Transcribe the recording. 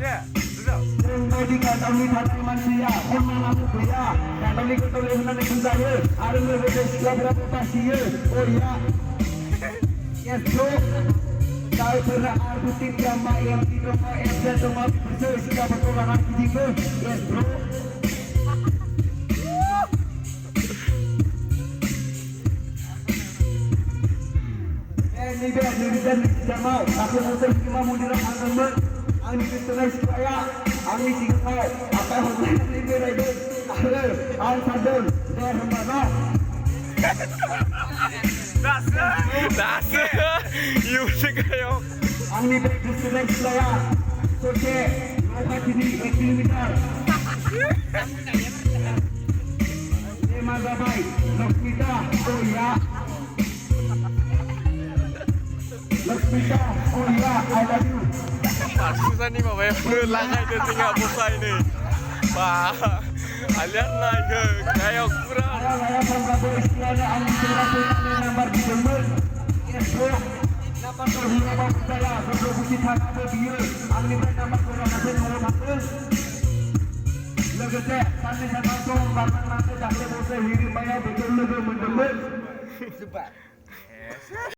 Ya, sudah. Jadi katakan hati manusia, pernah aku pria. Katakan kita boleh menang saya. Ada lebih dari berapa pasien? Oh ya, yes bro. Kau pernah arbutin gambar yang tidak mau exit sama bersih sudah berkorban lagi juga. Yes bro. Ini biar dan tidak mau. Aku mau cuma mau dirang teman. Ang ditutunan saya, ang isikap, apa yang harus diberi itu, ang sadar, dan mana? Dasar, you kayo. Ang ditutunan saya, soce, lokasi ini kilometer. Lima gabai, Lokmita, oh ya. Lokmita, oh ya, I love you. Susah nih Pak, bayar langai dan tinggal busa ini. Pak, alian lagi kayak kurang. Saya Prabowo istilahnya angin surat nomor di Jember. Esok, dapat berhubungan saya, berhubungan tanah berbiu. Angin nama kurang ada nomor satu. Legende, sampai saya langsung bahkan nanti dah boleh hidup bayar betul lebih mendemen. Sebab.